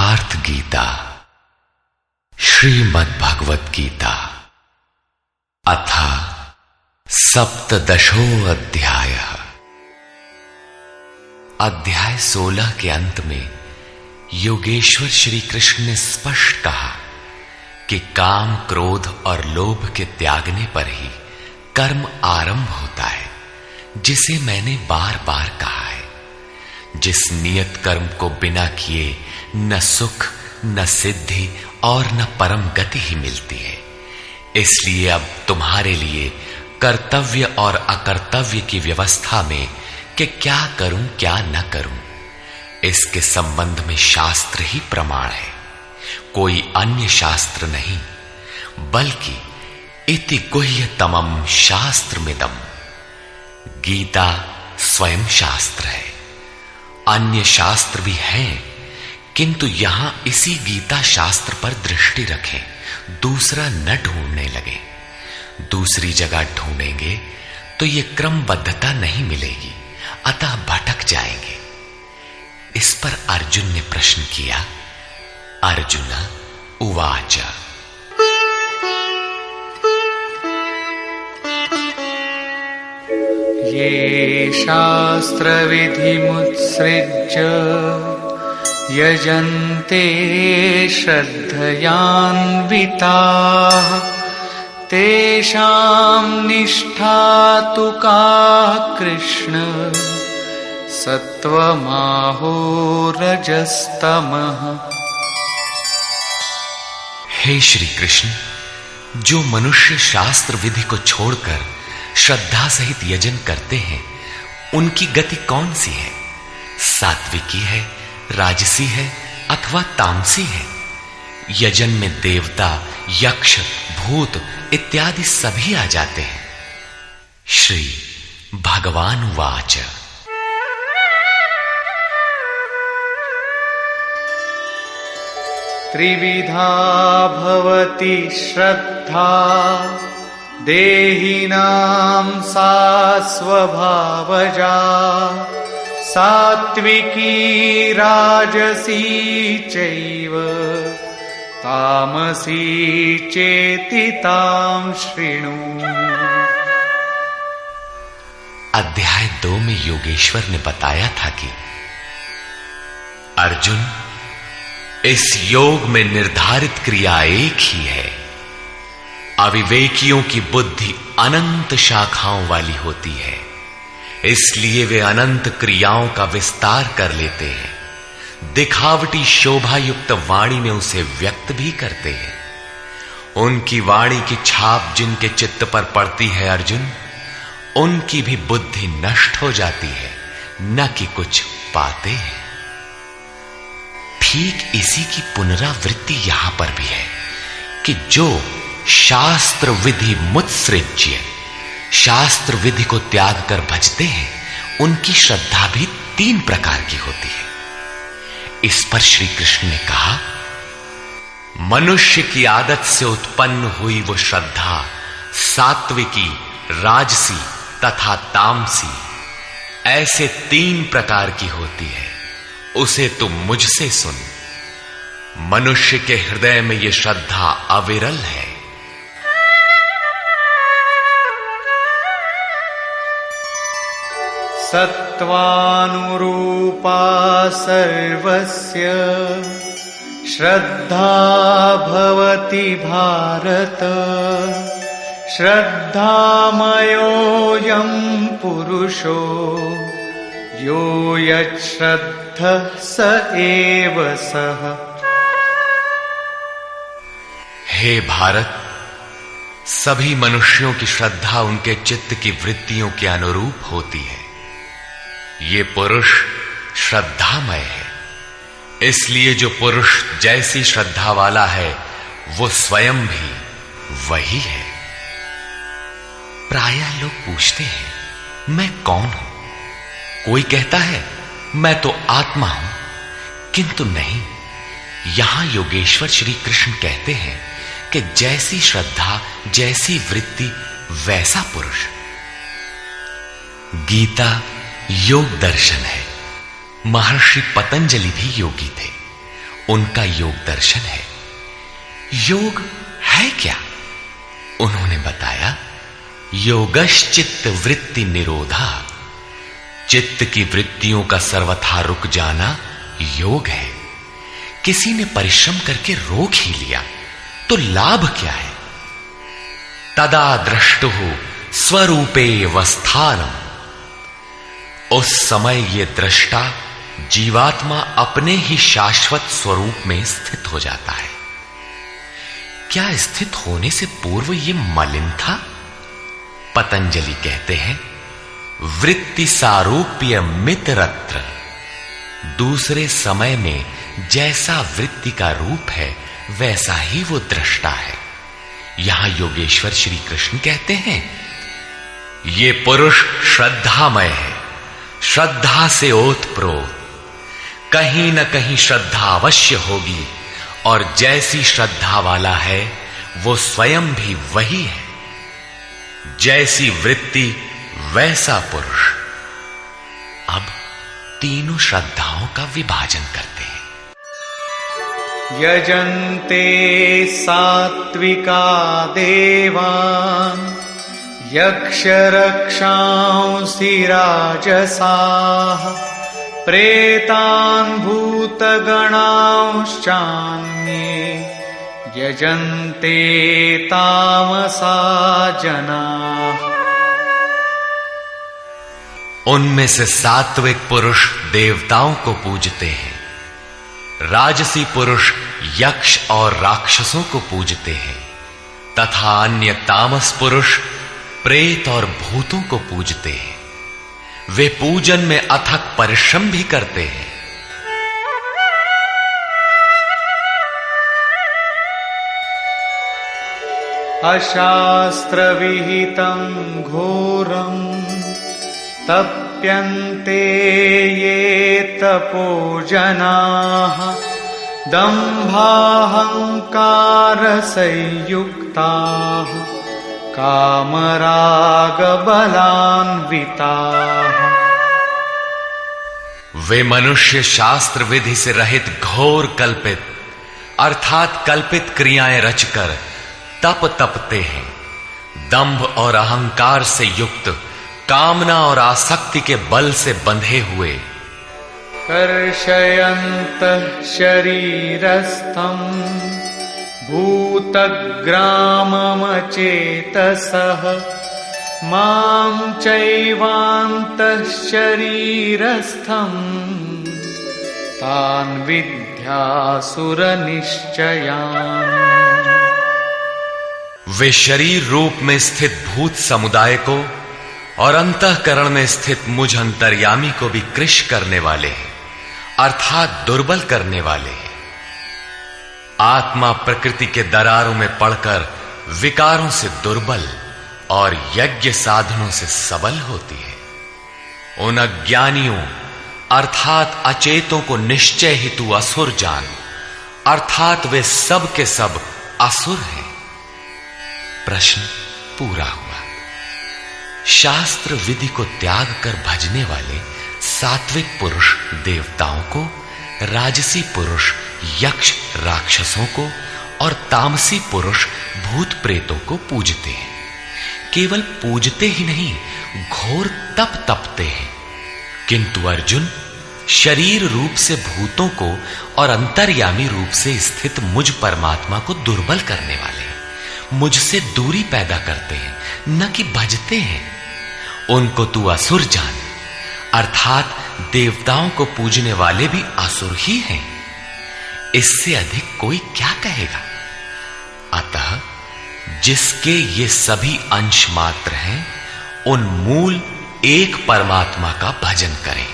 पुरुषार्थ गीता श्रीमद् भगवत गीता अथ सप्तदशो अध्याय। अध्याय 16 के अंत में योगेश्वर श्री कृष्ण ने स्पष्ट कहा कि काम, क्रोध और लोभ के त्यागने पर ही कर्म आरंभ होता है, जिसे मैंने बार बार कहा है। जिस नियत कर्म को बिना किए न सुख, न सिद्धि और न परम गति ही मिलती है। इसलिए अब तुम्हारे लिए कर्तव्य और अकर्तव्य की व्यवस्था में कि क्या करूं क्या न करूं, इसके संबंध में शास्त्र ही प्रमाण है, कोई अन्य शास्त्र नहीं, बल्कि इति गुह्यतमं शास्त्रमिदम्। गीता स्वयं शास्त्र है। अन्य शास्त्र भी हैं, किंतु यहां इसी गीता शास्त्र पर दृष्टि रखें, दूसरा न ढूंढने लगे। दूसरी जगह ढूंढेंगे तो ये क्रमबद्धता नहीं मिलेगी, अतः भटक जाएंगे। इस पर अर्जुन ने प्रश्न किया। अर्जुन उवाच ये शास्त्र विधिमुत्सृज्य यजन्ते श्रद्धयान्विताः तेषां निष्ठा तु का कृष्ण सत्वमाहो रजस्तमः। हे श्री कृष्ण, जो मनुष्य शास्त्र विधि को छोड़कर श्रद्धा सहित यजन करते हैं, उनकी गति कौन सी है? सात्विकी है, राजसी है अथवा तामसी है? यजन में देवता, यक्ष, भूत इत्यादि सभी आ जाते हैं। श्री भगवान वाच त्रिविधा भवति श्रद्धा देहिनां सा स्वभावजा सात्विकी राजसी चैव तामसी चेति तां शृणु। अध्याय 2 में योगेश्वर ने बताया था कि अर्जुन, इस योग में निर्धारित क्रिया एक ही है। अविवेकियों की बुद्धि अनंत शाखाओं वाली होती है, इसलिए वे अनंत क्रियाओं का विस्तार कर लेते हैं। दिखावटी शोभा युक्त वाणी में उसे व्यक्त भी करते हैं। उनकी वाणी की छाप जिनके चित्त पर पड़ती है अर्जुन, उनकी भी बुद्धि नष्ट हो जाती है, न कि कुछ पाते हैं। ठीक इसी की पुनरावृत्ति यहां पर भी है कि जो शास्त्र विधि मुत्सृज्य, शास्त्र विधि को त्याग कर भजते हैं, उनकी श्रद्धा भी 3 प्रकार की होती है। इस पर श्री कृष्ण ने कहा, मनुष्य की आदत से उत्पन्न हुई वो श्रद्धा सात्विकी, राजसी तथा तामसी ऐसे 3 प्रकार की होती है। उसे तुम मुझसे सुन। मनुष्य के हृदय में यह श्रद्धा अविरल है। सत्वानुरूपा सर्वस्य श्रद्धा भवति भारत श्रद्धामयोऽयं पुरुषो यो यच्छ्रद्धः स एव सः। हे भारत, सभी मनुष्यों की श्रद्धा उनके चित्त की वृत्तियों के अनुरूप होती है। ये पुरुष श्रद्धामय है, इसलिए जो पुरुष जैसी श्रद्धा वाला है वो स्वयं भी वही है। प्रायः लोग पूछते हैं, मैं कौन हूं? कोई कहता है मैं तो आत्मा हूं, किंतु नहीं। यहां योगेश्वर श्री कृष्ण कहते हैं कि जैसी श्रद्धा, जैसी वृत्ति, वैसा पुरुष। गीता योग दर्शन है। महर्षि पतंजलि भी योगी थे। उनका योग दर्शन है। योग है क्या? उन्होंने बताया, योगश्चित्त वृत्ति निरोधा, चित्त की वृत्तियों का सर्वथा रुक जाना योग है। किसी ने परिश्रम करके रोक ही लिया तो लाभ क्या है? तदा दृष्टुः स्वरूपे वस्थानम, उस समय ये दृष्टा जीवात्मा अपने ही शाश्वत स्वरूप में स्थित हो जाता है। क्या स्थित होने से पूर्व ये मलिन था? पतंजलि कहते हैं, वृत्ति सारूप्य मितरत्र, दूसरे समय में जैसा वृत्ति का रूप है वैसा ही वो दृष्टा है। यहां योगेश्वर श्री कृष्ण कहते हैं, ये पुरुष श्रद्धामय है, श्रद्धा से ओतप्रोत, कहीं न कहीं श्रद्धा अवश्य होगी, और जैसी श्रद्धा वाला है वो स्वयं भी वही है। जैसी वृत्ति वैसा पुरुष। अब तीनों श्रद्धाओं का विभाजन करते हैं। यजन्ते सात्विका देवान् यक्षरक्षांसि राजसाः प्रेतान् भूतगणांश्चान्ये यजन्ते तामसा जनाः। उनमें से सात्विक पुरुष देवताओं को पूजते हैं, राजसी पुरुष यक्ष और राक्षसों को पूजते हैं, तथा अन्य तामस पुरुष प्रेत और भूतों को पूजते हैं। वे पूजन में अथक परिश्रम भी करते हैं। अशास्त्र विहितं घोरं तप्यन्ते ये तपोजनाः दम्भाहंकार संयुक्ताः कामरागबलान्विताः। वे मनुष्य शास्त्र विधि से रहित घोर कल्पित अर्थात कल्पित क्रियाएं रचकर तप तपते हैं। दंभ और अहंकार से युक्त, कामना और आसक्ति के बल से बंधे हुए, कर्षयन्तः शरीरस्थं भूतग्राममचेतसः मां चैवान्तः शरीरस्थं तान् विद्यासुरनिश्चयान्। वे शरीर रूप में स्थित भूत समुदाय को और अंतःकरण में स्थित मुझ अंतर्यामी को भी कृश करने वाले हैं, अर्थात दुर्बल करने वाले हैं। आत्मा प्रकृति के दरारों में पड़कर विकारों से दुर्बल और यज्ञ साधनों से सबल होती है। उन अज्ञानियों अर्थात अचेतों को निश्चय हेतु असुर जान, अर्थात वे सब के सब असुर हैं। प्रश्न पूरा हुआ। शास्त्र विधि को त्याग कर भजने वाले सात्विक पुरुष देवताओं को, राजसी पुरुष यक्ष राक्षसों को और तामसी पुरुष भूत प्रेतों को पूजते हैं। केवल पूजते ही नहीं, घोर तप तपते हैं। किंतु अर्जुन, शरीर रूप से भूतों को और अंतर्यामी रूप से स्थित मुझ परमात्मा को दुर्बल करने वाले हैं, मुझसे दूरी पैदा करते हैं, न कि भजते हैं। उनको तू असुर जान, अर्थात देवताओं को पूजने वाले भी असुर ही हैं। इससे अधिक कोई क्या कहेगा? अतः जिसके ये सभी अंश मात्र हैं, उन मूल एक परमात्मा का भजन करें।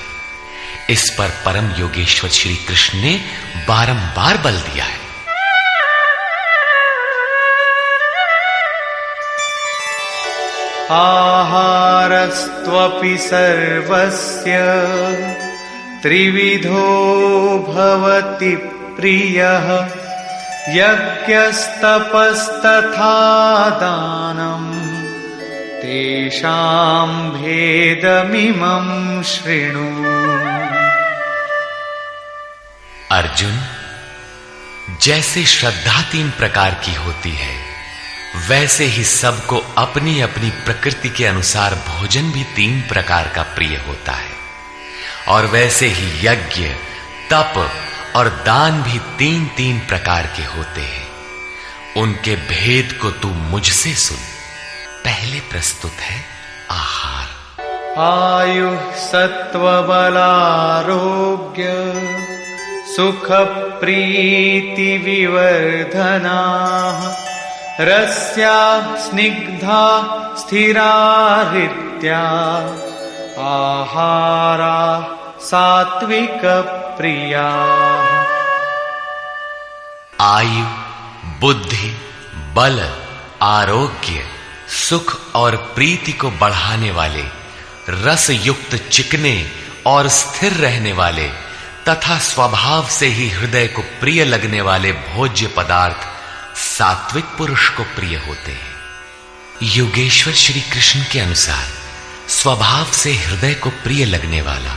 इस पर परम योगेश्वर श्री कृष्ण ने बारंबार बल दिया है। आहारस्त्वपि सर्वस्य त्रिविधो भवति प्रियः यज्ञस्तपस्तथा दानम् तेषां भेदमिमं शृणु। अर्जुन, जैसे श्रद्धा 3 प्रकार की होती है, वैसे ही सबको अपनी अपनी प्रकृति के अनुसार भोजन भी 3 प्रकार का प्रिय होता है। और वैसे ही यज्ञ, तप और दान भी 3-3 प्रकार के होते हैं। उनके भेद को तू मुझसे सुन। पहले प्रस्तुत है आहार। आयु सत्व बलारोग्य सुख प्रीति विवर्धना रस्या स्निग्धा स्थिरा हृद्या आहारा सात्विक प्रिया। आयु, बुद्धि, बल, आरोग्य, सुख और प्रीति को बढ़ाने वाले, रस युक्त चिकने और स्थिर रहने वाले तथा स्वभाव से ही हृदय को प्रिय लगने वाले भोज्य पदार्थ सात्विक पुरुष को प्रिय होते हैं। योगेश्वर श्री कृष्ण के अनुसार स्वभाव से हृदय को प्रिय लगने वाला,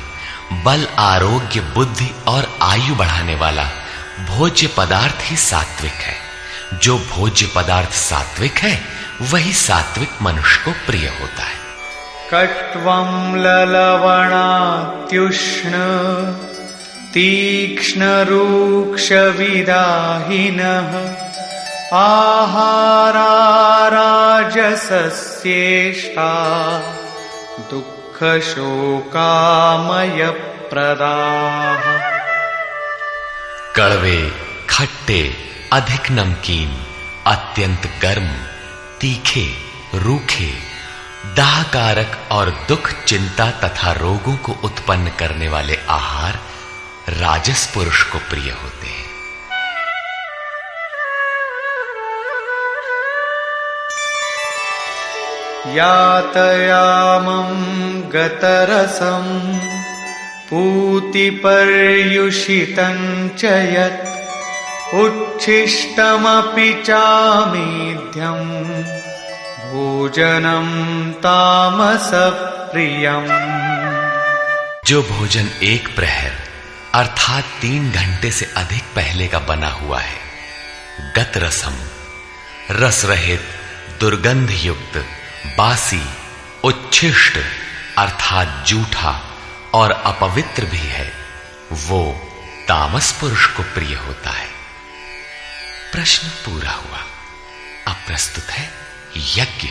बल, आरोग्य, बुद्धि और आयु बढ़ाने वाला भोज्य पदार्थ ही सात्विक है। जो भोज्य पदार्थ सात्विक है, वही सात्विक मनुष्य को प्रिय होता है। कट्वं ललवणात्युष्ण तीक्ष्ण रूक्ष विदाहिनः आहारा राजसस्येष्टा दुःख शोकामय प्रदाः। कड़वे, खट्टे, अधिक नमकीन, अत्यंत गर्म, तीखे, रूखे, दाहकारक और दुख, चिंता तथा रोगों को उत्पन्न करने वाले आहार राजस पुरुष को प्रिय होते हैं। यातयामं गतरसं पूतिपर्युषितं च यत् उच्छिष्टमपि चामेध्यं भोजनं तामसप्रियम्। जो भोजन 1 प्रहर अर्थात 3 घंटे से अधिक पहले का बना हुआ है, गत रसम, रस रहित, दुर्गंध युक्त, बासी, उच्छिष्ट अर्थात जूठा और अपवित्र भी है, वो तामस पुरुष को प्रिय होता है। प्रश्न पूरा हुआ। अब प्रस्तुत है यज्ञ।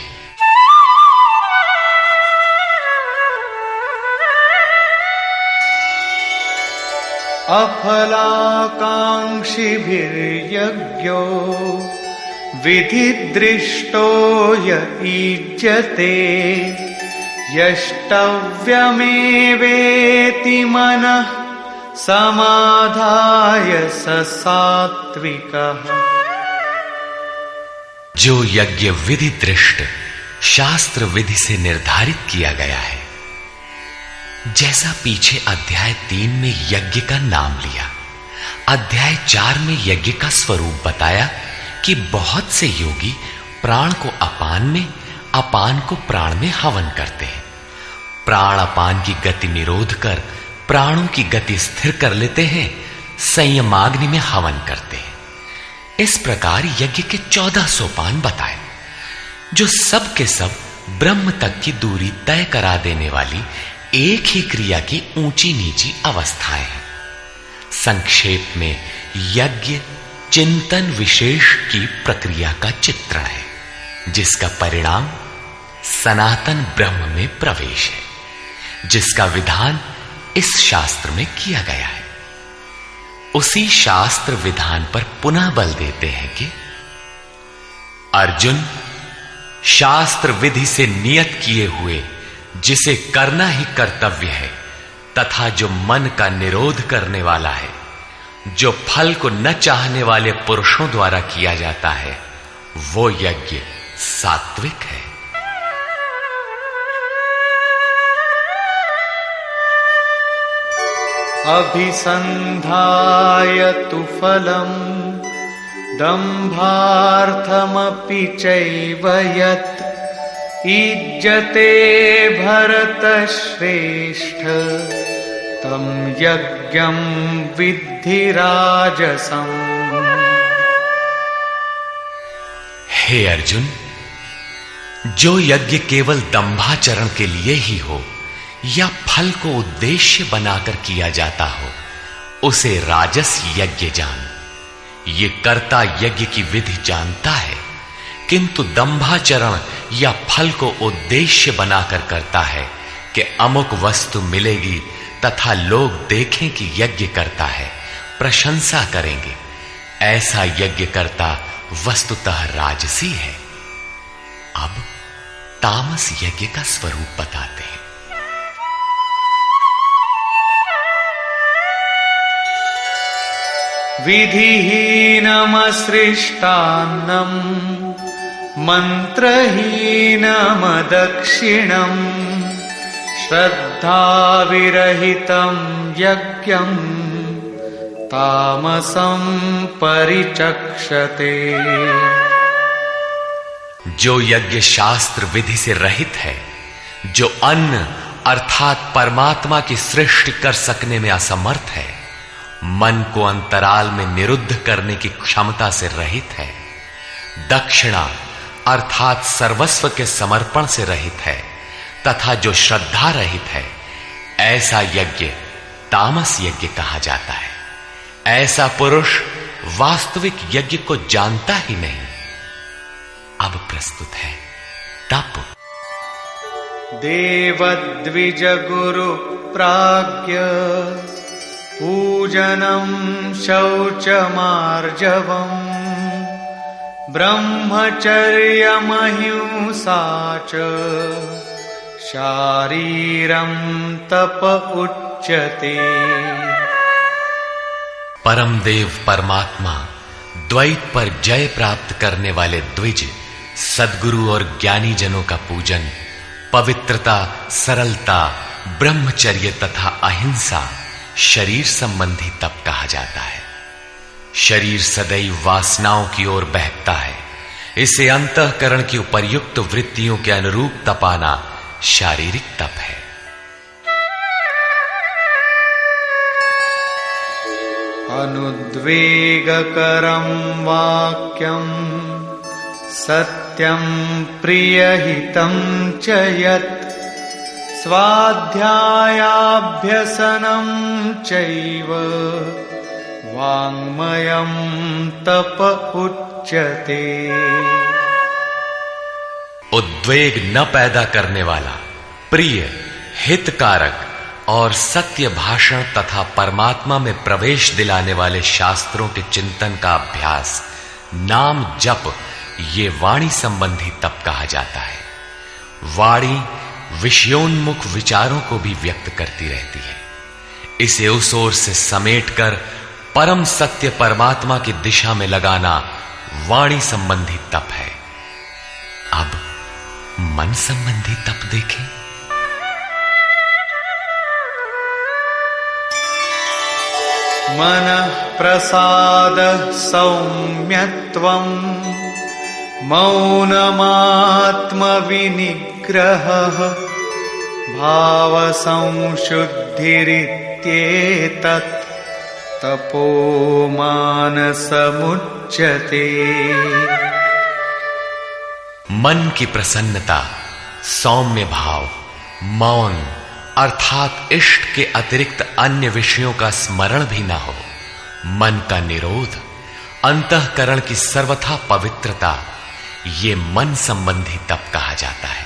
अफलाकांक्षिभिर्यज्ञो विधिदृष्टो य ईज्यते यष्टव्यमेवेति मनः समाधाय स सात्विकः। जो यज्ञ विधि दृष्ट शास्त्र विधि से निर्धारित किया गया है, जैसा पीछे अध्याय 3 में यज्ञ का नाम लिया, अध्याय 4 में यज्ञ का स्वरूप बताया कि बहुत से योगी प्राण को अपान में, अपान को प्राण में हवन करते हैं। प्राण अपान की गति निरोध कर प्राणों की गति स्थिर कर लेते हैं, संयमाग्नि में हवन करते हैं। इस प्रकार यज्ञ के 14 सोपान बताए, जो सब के सब ब्रह्म तक की दूरी तय करा देने वाली एक ही क्रिया की ऊंची नीची अवस्थाएं हैं। संक्षेप में यज्ञ चिंतन विशेष की प्रक्रिया का चित्रण है, जिसका परिणाम सनातन ब्रह्म में प्रवेश है, जिसका विधान इस शास्त्र में किया गया है। उसी शास्त्र विधान पर पुनः बल देते हैं कि अर्जुन, शास्त्र विधि से नियत किए हुए जिसे करना ही कर्तव्य है तथा जो मन का निरोध करने वाला है, जो फल को न चाहने वाले पुरुषों द्वारा किया जाता है, वो यज्ञ सात्विक है। अभिसंधाय तु फलम् दम्भार्थमपि चैव यत् ईज्यते भरतश्रेष्ठ तं यज्ञं विद्धि राजसम्। हे अर्जुन, जो यज्ञ केवल दंभाचरण के लिए ही हो या फल को उद्देश्य बनाकर किया जाता हो, उसे राजस यज्ञ जान। ये कर्ता यज्ञ की विधि जानता है, किंतु दंभाचरण या फल को उद्देश्य बनाकर करता है कि अमुक वस्तु मिलेगी तथा लोग देखें कि यज्ञ करता है, प्रशंसा करेंगे। ऐसा यज्ञ करता वस्तुतः राजसी है। अब तामस यज्ञ का स्वरूप बताते हैं। विधिहीनमसृष्टान्नं मन्त्रहीनमदक्षिणम् श्रद्धाविरहितं यज्ञं तामसं परिचक्षते। जो यज्ञ शास्त्र विधि से रहित है, जो अन्न अर्थात परमात्मा की सृष्टि कर सकने में असमर्थ है, मन को अंतराल में निरुद्ध करने की क्षमता से रहित है, दक्षिणा अर्थात सर्वस्व के समर्पण से रहित है तथा जो श्रद्धा रहित है, ऐसा यज्ञ तामस यज्ञ कहा जाता है। ऐसा पुरुष वास्तविक यज्ञ को जानता ही नहीं। अब प्रस्तुत है तप। देवद्विज गुरु प्राज्ञ पूजनं शौचमार्जवम् ब्रह्मचर्यमहिंसा च शारीरं तप उच्यते। परम देव परमात्मा द्वैत पर जय प्राप्त करने वाले द्विज सद्गुरु और ज्ञानी जनों का पूजन पवित्रता, सरलता, ब्रह्मचर्य तथा अहिंसा शरीर संबंधी तप कहा जाता है। शरीर सदैव वासनाओं की ओर बहकता है, इसे अंतःकरण की उपर्युक्त वृत्तियों के अनुरूप तपाना शारीरिक तप है। अनुद्वेगकरं वाक्यं सत्यं प्रियहितं च यत् स्वाध्यायाभ्यसनं चैव वाङ्मयं तप उच्यते। उद्वेग न पैदा करने वाला, प्रिय, हितकारक और सत्य भाषण तथा परमात्मा में प्रवेश दिलाने वाले शास्त्रों के चिंतन का अभ्यास, नाम जप, ये वाणी संबंधी तप कहा जाता है। वाणी विषयोन्मुख विचारों को भी व्यक्त करती रहती है। इसे उस ओर से समेटकर परम सत्य परमात्मा की दिशा में लगाना वाणी संबंधी तप है। अब मन संबंधी तप देखें। मनः प्रसादः सौम्यत्वम् मौनमात्मविनिग्रहः भावसंशुद्धिरित्येतत् तपो मानसमुच्यते। मन की प्रसन्नता, सौम्य भाव, मौन अर्थात इष्ट के अतिरिक्त अन्य विषयों का स्मरण भी न हो, मन का निरोध, अंतःकरण की सर्वथा पवित्रता, ये मन संबंधी तप कहा जाता है।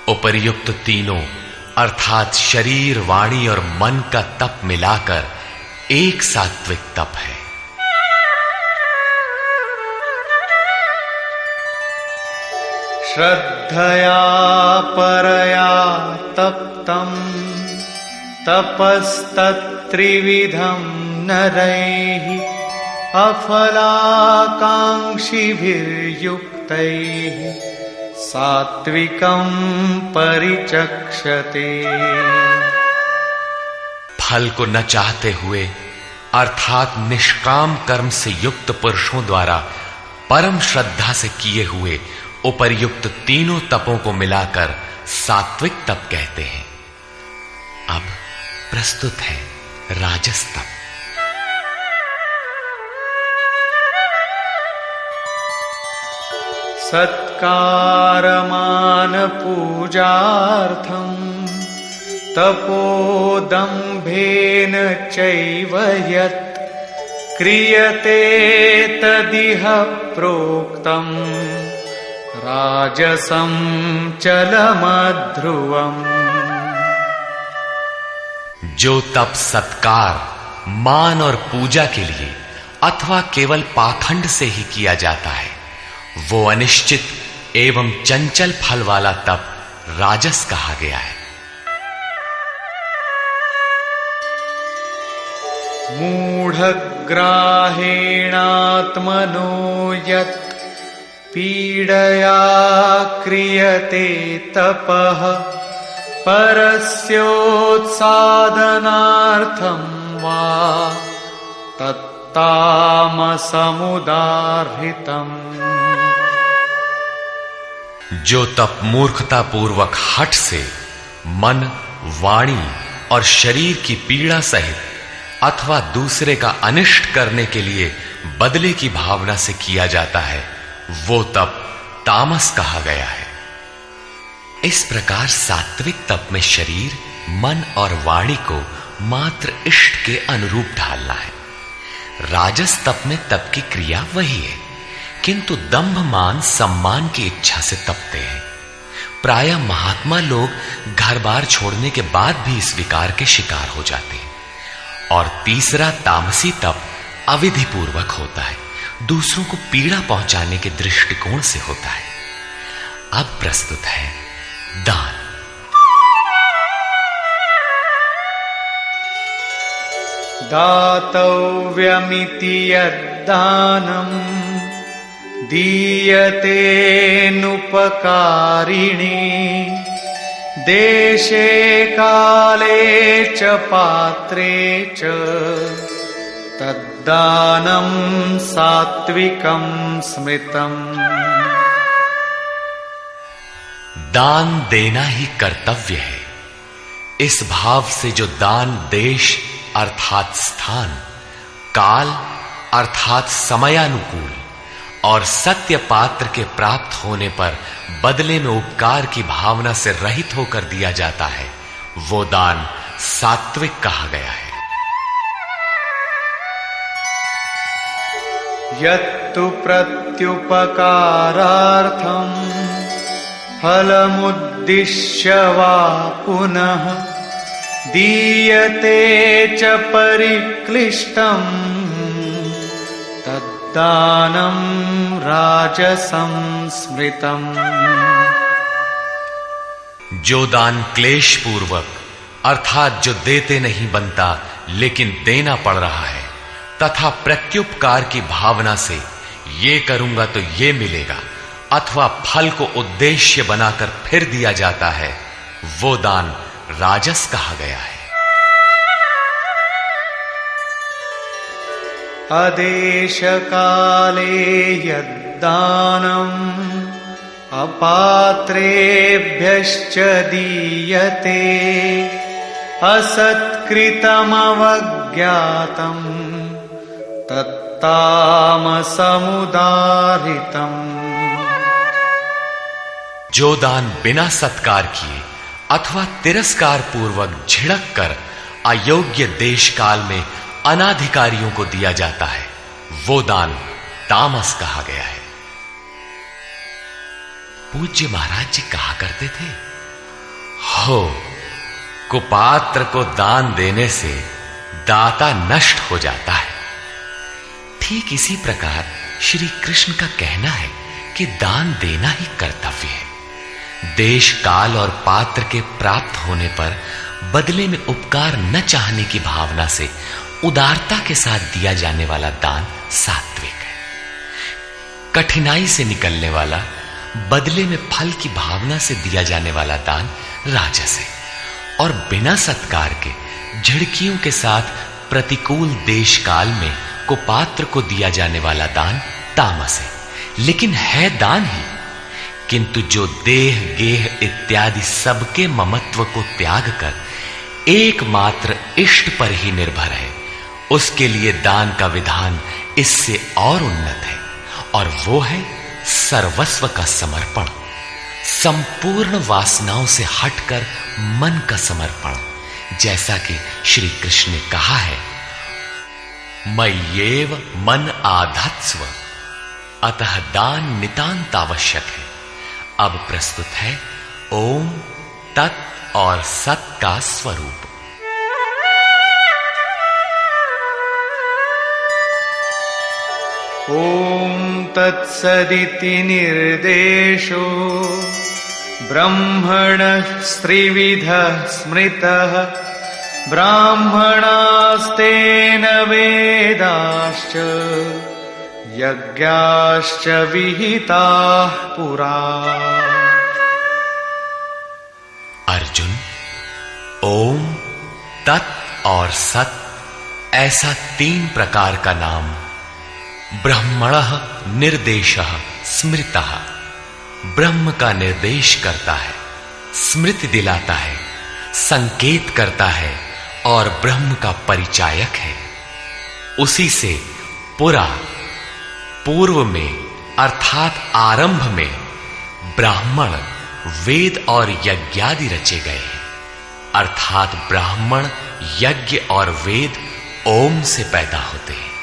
उपर्युक्त तीनों अर्थात शरीर, वाणी और मन का तप मिलाकर एक सात्विक तप है। श्रद्धया परया तप्तं तपस्तत्त्रिविधं नरैः अफलाकांक्षिभिर्युक्तैः सात्विकं परिचक्षते। फल को न चाहते हुए अर्थात निष्काम कर्म से युक्त पुरुषों द्वारा परम श्रद्धा से किए हुए उपर्युक्त तीनों तपों को मिलाकर सात्विक तप कहते हैं। अब प्रस्तुत है राजस तप। सत्कारमान पूजार्थं तपोदम्भेन चैव यत् क्रियते तदिह प्रोक्तम् राजसं चलमध्रुवम्। जो तप सत्कार, मान और पूजा के लिए अथवा केवल पाखंड से ही किया जाता है, वो अनिश्चित एवं चंचल फल वाला तप राजस कहा गया है। मूढ़ग्राहेणात्मनो यत् पीडया क्रियते तपः परस्योत्सादनार्थं वा तत्तामसमुदाहृतम्। जो तप मूर्खता पूर्वक हठ से मन, वाणी और शरीर की पीड़ा सहित अथवा दूसरे का अनिष्ट करने के लिए बदले की भावना से किया जाता है, वो तप तामस कहा गया है। इस प्रकार सात्विक तप में शरीर, मन और वाणी को मात्र इष्ट के अनुरूप ढालना है। राजस तप में तप की क्रिया वही है, किंतु दंभ मान सम्मान की इच्छा से तपते हैं। प्रायः महात्मा लोग घर बार छोड़ने के बाद भी इस विकार के शिकार हो जाते हैं। और तीसरा तामसी तप अविधि पूर्वक होता है, दूसरों को पीड़ा पहुंचाने के दृष्टिकोण से होता है। अब प्रस्तुत है दान। दातव्यमिति यद्दानं दीयतेऽनुपकारिणे देशे काले च पात्रे च तद्दानं सात्विकं स्मृतम्। दान देना ही कर्तव्य है। इस भाव से जो दान देश अर्थात स्थान, काल अर्थात समयानुकूल और सत्य पात्र के प्राप्त होने पर बदले में उपकार की भावना से रहित होकर दिया जाता है, वो दान सात्विक कहा गया है। यत्तु प्रत्युपकारार्थं फलमुद्दिश्य वा पुनः दीयते च परिक्लिष्टं तद्दानं राजसं स्मृतम्। जो दान क्लेश पूर्वक अर्थात जो देते नहीं बनता लेकिन देना पड़ रहा है तथा प्रत्युपकार की भावना से ये करूंगा तो ये मिलेगा अथवा फल को उद्देश्य बनाकर फिर दिया जाता है, वो दान राजस कहा गया है। अदेश काले यद्दानम् अपात्रेभ्यश्च दीयते असत्कृतमवज्ञातं तत्तामसमुदाहृतम्। जो दान बिना सत्कार किए अथवा तिरस्कार पूर्वक झिड़क कर अयोग्य देश काल में अनाधिकारियों को दिया जाता है, वो दान तामस कहा गया है। पूज्य महाराज जी कहा करते थे, हो कुपात्र को दान देने से दाता नष्ट हो जाता है। ठीक इसी प्रकार श्री कृष्ण का कहना है कि दान देना ही कर्तव्य है। देश, काल और पात्र के प्राप्त होने पर बदले में उपकार न चाहने की भावना से उदारता के साथ दिया जाने वाला दान सात्विक है। कठिनाई से निकलने वाला, बदले में फल की भावना से दिया जाने वाला दान राजस है। और बिना सत्कार के झिड़कियों के साथ प्रतिकूल देश काल में कुपात्र को दिया जाने वाला दान तामस है, लेकिन है दान ही। किंतु जो देह, गेह इत्यादि सबके ममत्व को त्याग कर एकमात्र इष्ट पर ही निर्भर है, उसके लिए दान का विधान इससे और उन्नत है, और वो है सर्वस्व का समर्पण, संपूर्ण वासनाओं से हटकर मन का समर्पण। जैसा कि श्री कृष्ण ने कहा है, मय्येव मन आधत्स्व, अतः दान नितांत आवश्यक है। अब प्रस्तुत है ओम, तत् और सत का स्वरूप। ॐ तत्सदिति निर्देशो ब्रह्मणः त्रिविधः स्मृतः ब्राह्मणास्तेन वेदाश्च यज्ञाश्च विहिताः पुरा। अर्जुन, ओम, तत् और सत ऐसा 3 प्रकार का नाम ब्रह्मणः निर्देशः स्मृतः, ब्रह्म का निर्देश करता है, स्मृति दिलाता है, संकेत करता है और ब्रह्म का परिचायक है। उसी से पुरा, पूर्व में अर्थात आरंभ में ब्राह्मण, वेद और यज्ञादि रचे गए हैं। अर्थात ब्राह्मण, यज्ञ और वेद ओम से पैदा होते हैं।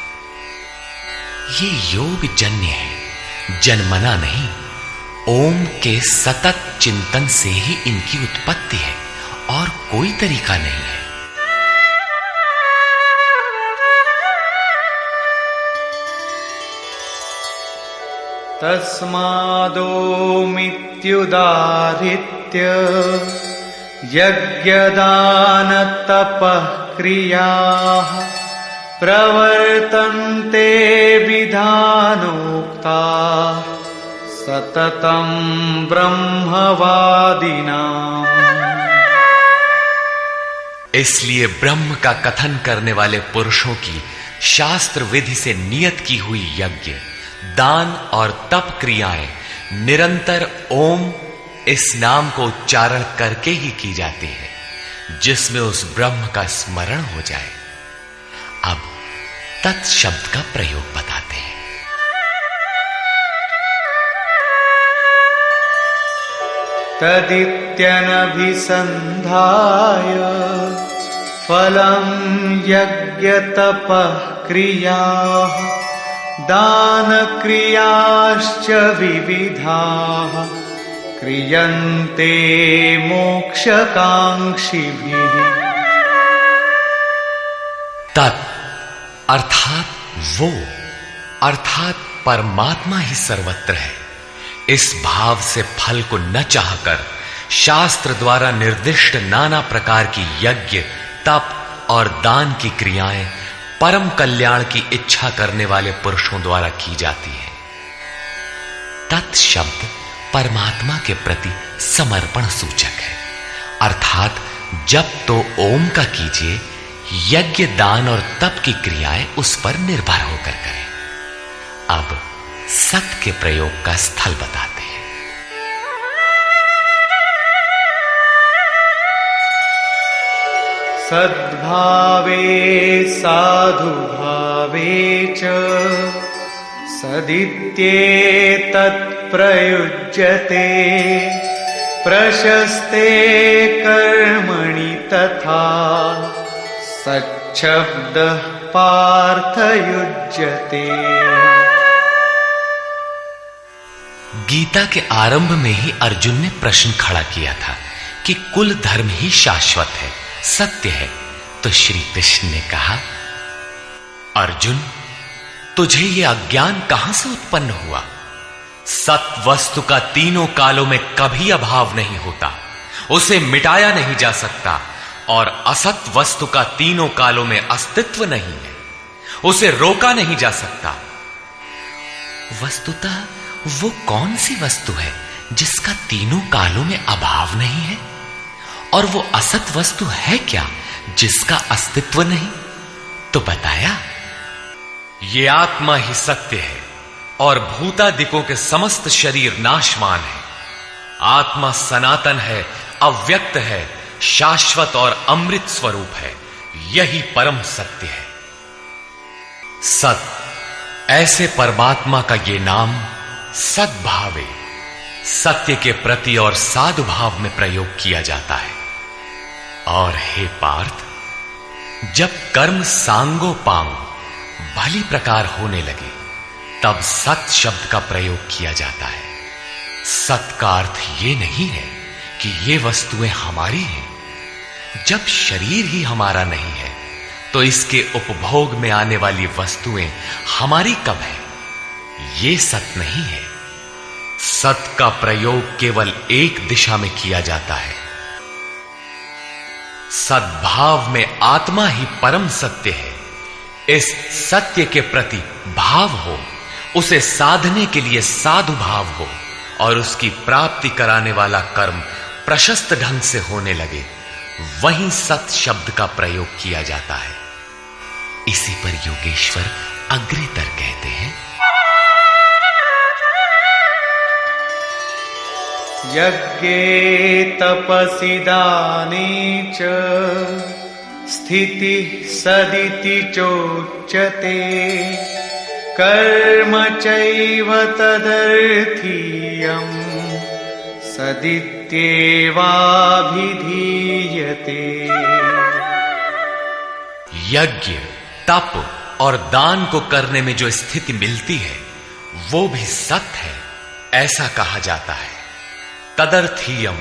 ये योग जन्य है, जन्मना नहीं। ओम के सतत चिंतन से ही इनकी उत्पत्ति है और कोई तरीका नहीं है। तस्मादोमित्युदाहृत्य यज्ञदान तपः क्रियाः प्रवर्तन्ते विधानोक्ता सततं ब्रह्मवादिनाम्। इसलिए ब्रह्म का कथन करने वाले पुरुषों की शास्त्र विधि से नियत की हुई यज्ञ, दान और तप क्रियाएं निरंतर ओम इस नाम को उच्चारण करके ही की जाती है, जिसमें उस ब्रह्म का स्मरण हो जाए। अब तत् शब्द का प्रयोग बताते हैं। तदित्यनभिसन्धाय फलं यज्ञ तपः क्रियाः दान क्रियाश्च विविधाः क्रियन्ते मोक्षकांक्षिभिः। तत् अर्थात वो, अर्थात परमात्मा ही सर्वत्र है। इस भाव से फल को न चाहकर शास्त्र द्वारा निर्दिष्ट नाना प्रकार की यज्ञ, तप और दान की क्रियाएं परम कल्याण की इच्छा करने वाले पुरुषों द्वारा की जाती है। तत् शब्द परमात्मा के प्रति समर्पण सूचक है। अर्थात जब तो ओम का कीजिए, यज्ञ, दान और तप की क्रियाएं उस पर निर्भर होकर करें। अब सत के प्रयोग का स्थल बताते हैं। सद्भावे साधुभावे च सदित्येतत् प्रयुज्यते प्रशस्ते कर्मणि तथा सच्छब्दः पार्थयुज्यते। गीता के आरंभ में ही अर्जुन ने प्रश्न खड़ा किया था कि कुल धर्म ही शाश्वत है, सत्य है। तो श्री कृष्ण ने कहा, अर्जुन, तुझे यह अज्ञान कहां से उत्पन्न हुआ? सत वस्तु का तीनों कालों में कभी अभाव नहीं होता, उसे मिटाया नहीं जा सकता, और असत वस्तु का तीनों कालों में अस्तित्व नहीं है, उसे रोका नहीं जा सकता। वस्तुतः वो कौन सी वस्तु है जिसका तीनों कालों में अभाव नहीं है? और वो असत वस्तु है क्या जिसका अस्तित्व नहीं? तो बताया, ये आत्मा ही सत्य है और भूतादिकों के समस्त शरीर नाशवान है। आत्मा सनातन है, अव्यक्त है, शाश्वत और अमृत स्वरूप है, यही परम सत्य है। सत, ऐसे परमात्मा का ये नाम सद्भाव है, सत्य के प्रति और साधु भाव में प्रयोग किया जाता है। और हे पार्थ, जब कर्म सांगो पांग भली प्रकार होने लगे, तब सत शब्द का प्रयोग किया जाता है। सत का अर्थ ये नहीं है कि ये वस्तुएं हमारी हैं। जब शरीर ही हमारा नहीं है, तो इसके उपभोग में आने वाली वस्तुएं हमारी कब है? ये सत नहीं है। सत का प्रयोग केवल एक दिशा में किया जाता है। सद्भाव में आत्मा ही परम सत्य है। इस सत्य के प्रति भाव हो, उसे साधने के लिए साधु भाव हो और उसकी प्राप्ति कराने वाला कर्म प्रशस्त ढंग से होने लगे, वहीं सत शब्द का प्रयोग किया जाता है। इसी पर योगेश्वर अग्रेतर कहते हैं, यज्ञे तपसि दाने च स्थितिः सदिति चोच्यते कर्म चैव तदर्थीयम् सदित्येवाभिधीयते। यज्ञ, तप और दान को करने में जो स्थिति मिलती है, वो भी सत्य है, ऐसा कहा जाता है। तदर्थीयम,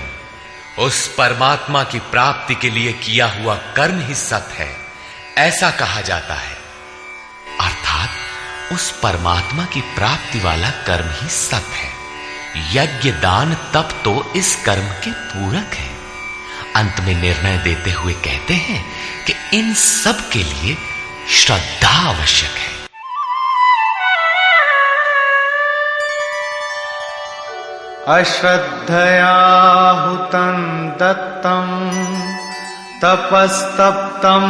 उस परमात्मा की प्राप्ति के लिए किया हुआ कर्म ही सत्य है, ऐसा कहा जाता है। अर्थात उस परमात्मा की प्राप्ति वाला कर्म ही सत्य है। यज्ञ, दान, तप तो इस कर्म के पूरक है। अंत में निर्णय देते हुए कहते हैं कि इन सब के लिए श्रद्धा आवश्यक है। अश्रद्धया हुतं दत्तं तपस्तप्तं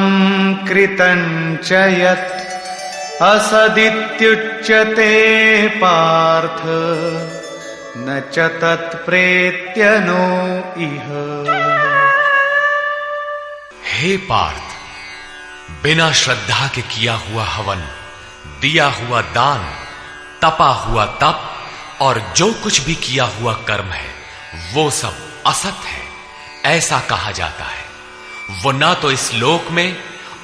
कृतं च यत् असदित्युच्यते पार्थ न च तत्प्रेत्य नो इह। हे पार्थ, बिना श्रद्धा के किया हुआ हवन, दिया हुआ दान, तपा हुआ तप और जो कुछ भी किया हुआ कर्म है, वो सब असत है, ऐसा कहा जाता है। वो ना तो इस लोक में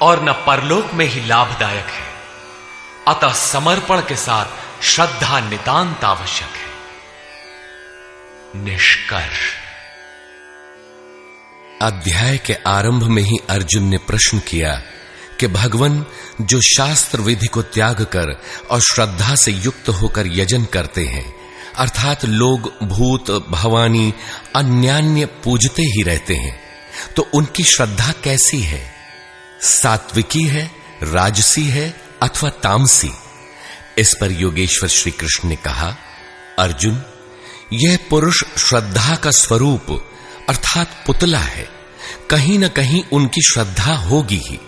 और न परलोक में ही लाभदायक है। अतः समर्पण के साथ श्रद्धा नितांत आवश्यक है। निष्कर्ष, अध्याय के आरंभ में ही अर्जुन ने प्रश्न किया कि भगवान जो शास्त्र विधि को त्याग कर और श्रद्धा से युक्त होकर यजन करते हैं, अर्थात लोग भूत भवानी अन्यान्य पूजते ही रहते हैं, तो उनकी श्रद्धा कैसी है? सात्विकी है, राजसी है अथवा तामसी? इस पर योगेश्वर श्री कृष्ण ने कहा, अर्जुन, यह पुरुष श्रद्धा का स्वरूप अर्थात पुतला है। कहीं न कहीं उनकी श्रद्धा होगी ही।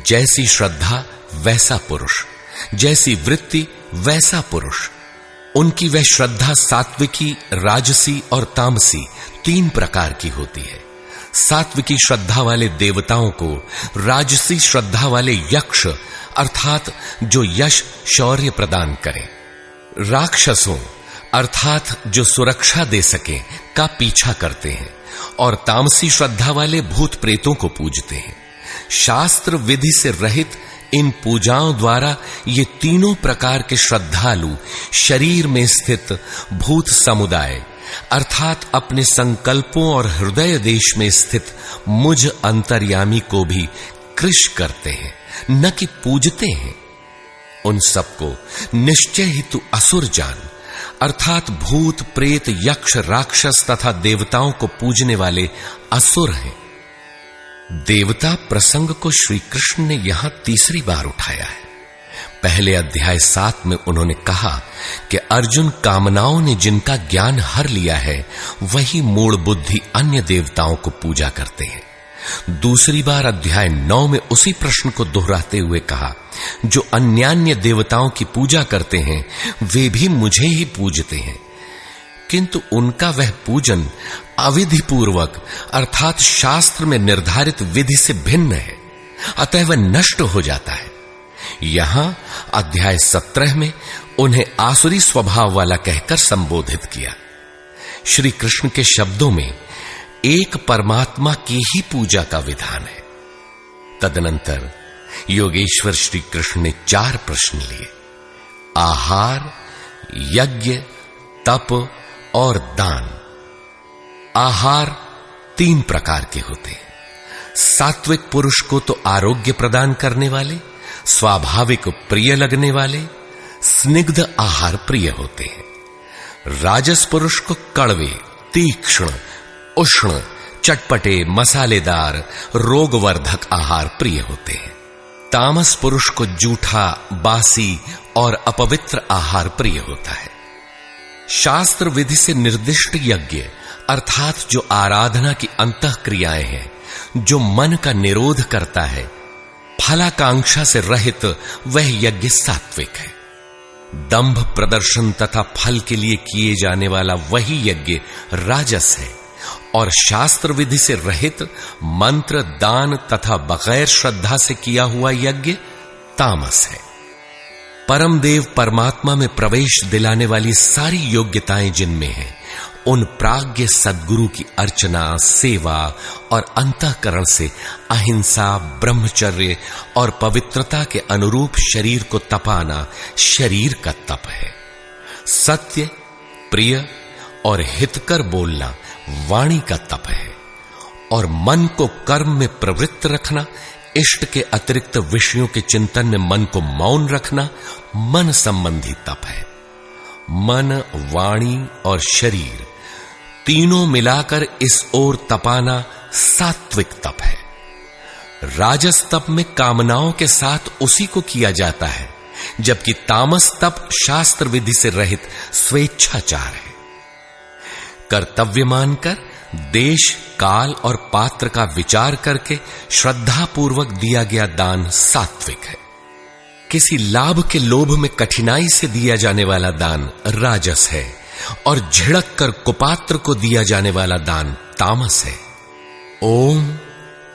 जैसी श्रद्धा वैसा पुरुष, जैसी वृत्ति वैसा पुरुष। उनकी वह श्रद्धा सात्विकी, राजसी और तामसी 3 प्रकार की होती है। सात्विकी श्रद्धा वाले देवताओं को राजसी श्रद्धा वाले यक्ष अर्थात जो यश शौर्य प्रदान करें, राक्षसों अर्थात जो सुरक्षा दे सकें का पीछा करते हैं, और तामसी श्रद्धा वाले भूत प्रेतों को पूजते हैं। शास्त्र विधि से रहित इन पूजाओं द्वारा ये तीनों प्रकार के श्रद्धालु शरीर में स्थित भूत समुदाय अर्थात अपने संकल्पों और हृदय देश में स्थित मुझ अंतर्यामी को भी कृश करते हैं, न कि पूजते हैं। उन सबको निश्चय ही तू असुर जान, अर्थात भूत प्रेत यक्ष राक्षस तथा देवताओं को पूजने वाले असुर हैं। देवता प्रसंग को श्री कृष्ण ने यहां तीसरी बार उठाया है। पहले अध्याय 7 में उन्होंने कहा कि अर्जुन, कामनाओं ने जिनका ज्ञान हर लिया है, वही मूढ़ बुद्धि अन्य देवताओं को पूजा करते हैं। दूसरी बार अध्याय 9 में उसी प्रश्न को दोहराते हुए कहा, जो अन्यान्य देवताओं की पूजा करते हैं वे भी मुझे ही पूजते हैं, किंतु उनका वह पूजन अविधि पूर्वक अर्थात शास्त्र में निर्धारित विधि से भिन्न है, अतः वह नष्ट हो जाता है। यहां अध्याय 17 में उन्हें आसुरी स्वभाव वाला कहकर संबोधित किया। श्री कृष्ण के शब्दों में एक परमात्मा की ही पूजा का विधान है। तदनंतर योगेश्वर श्री कृष्ण ने 4 प्रश्न लिए। आहार, यज्ञ, तप और दान। आहार 3 प्रकार के होते हैं। सात्विक पुरुष को तो आरोग्य प्रदान करने वाले, स्वाभाविक प्रिय लगने वाले स्निग्ध आहार प्रिय होते हैं। राजस पुरुष को कड़वे, तीक्ष्ण, उष्ण, चटपटे, मसालेदार, रोगवर्धक आहार प्रिय होते हैं। तामस पुरुष को जूठा, बासी और अपवित्र आहार प्रिय होता है। शास्त्र विधि से निर्दिष्ट यज्ञ अर्थात जो आराधना की अंतः क्रियाएं हैं, जो मन का निरोध करता है, फलाकांक्षा से रहित, वह यज्ञ सात्विक है। दंभ प्रदर्शन तथा फल के लिए किए जाने वाला वही यज्ञ राजस है और शास्त्र विधि से रहित मंत्र, दान तथा बगैर श्रद्धा से किया हुआ यज्ञ तामस है। परम देव परमात्मा में प्रवेश दिलाने वाली सारी योग्यताएं जिनमें हैं, उन प्राज्ञ सद्गुरु की अर्चना, सेवा और अंतःकरण से अहिंसा, ब्रह्मचर्य और पवित्रता के अनुरूप शरीर को तपाना शरीर का तप है। सत्य, प्रिय और हितकर बोलना वाणी का तप है और मन को कर्म में प्रवृत्त रखना, इष्ट के अतिरिक्त विषयों के चिंतन में मन को मौन रखना मन संबंधी तप है। मन, वाणी और शरीर तीनों मिलाकर इस ओर तपाना सात्विक तप है। राजस तप में कामनाओं के साथ उसी को किया जाता है, जबकि तामस तप शास्त्र विधि से रहित स्वेच्छाचार है। कर्तव्य मानकर देश, काल और पात्र का विचार करके श्रद्धा पूर्वक दिया गया दान सात्विक है। किसी लाभ के लोभ में कठिनाई से दिया जाने वाला दान राजस है और झिड़क कर कुपात्र को दिया जाने वाला दान तामस है। ओम,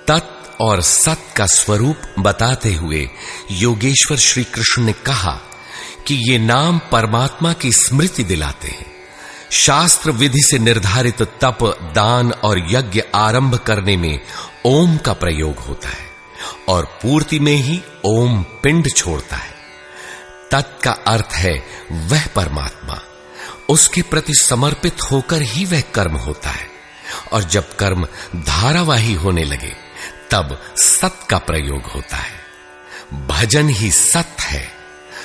तत् और सत का स्वरूप बताते हुए योगेश्वर श्री कृष्ण ने कहा कि ये नाम परमात्मा की स्मृति दिलाते हैं। शास्त्र विधि से निर्धारित तप, दान और यज्ञ आरंभ करने में ओम का प्रयोग होता है और पूर्ति में ही ओम पिंड छोड़ता है। तत् का अर्थ है वह परमात्मा, उसके प्रति समर्पित होकर ही वह कर्म होता है और जब कर्म धारावाही होने लगे तब सत का प्रयोग होता है। भजन ही सत है।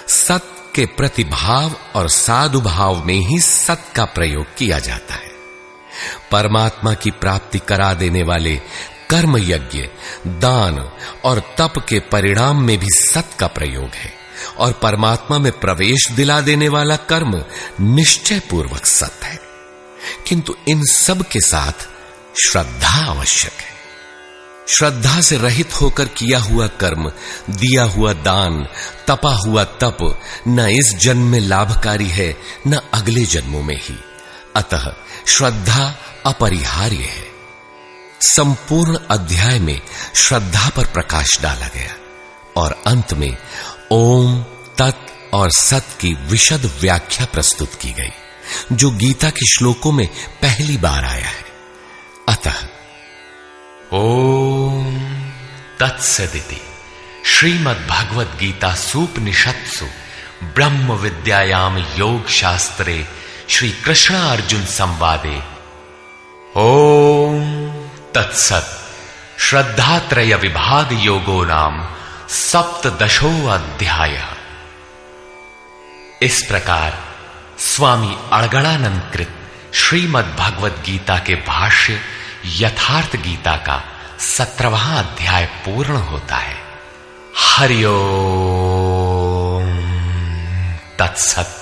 सत के प्रतिभाव और साधु भाव में ही सत का प्रयोग किया जाता है। परमात्मा की प्राप्ति करा देने वाले कर्म, यज्ञ, दान और तप के परिणाम में भी सत का प्रयोग है और परमात्मा में प्रवेश दिला देने वाला कर्म निश्चय पूर्वक सत है। किंतु इन सब के साथ श्रद्धा आवश्यक है। श्रद्धा से रहित होकर किया हुआ कर्म, दिया हुआ दान, तपा हुआ तप न इस जन्म में लाभकारी है न अगले जन्मों में ही। अतः श्रद्धा अपरिहार्य है। संपूर्ण अध्याय में श्रद्धा पर प्रकाश डाला गया और अंत में ओम, तत् और सत की विशद व्याख्या प्रस्तुत की गई, जो गीता के श्लोकों में पहली बार आया है। अतः ओम तत्सदिति श्रीमद् भगवद गीता सूपनिषत्सु ब्रह्म विद्यायाम योग शास्त्रे श्री कृष्ण अर्जुन संवादे ओम तत्सत् श्रद्धात्रय विभाग योगो नाम सप्तदशो अध्याय। इस प्रकार स्वामी अड़गड़ानंद कृत श्रीमद् भगवद गीता के भाष्य यथार्थ गीता का 17वां अध्याय पूर्ण होता है। हरि ओम तत्सत्।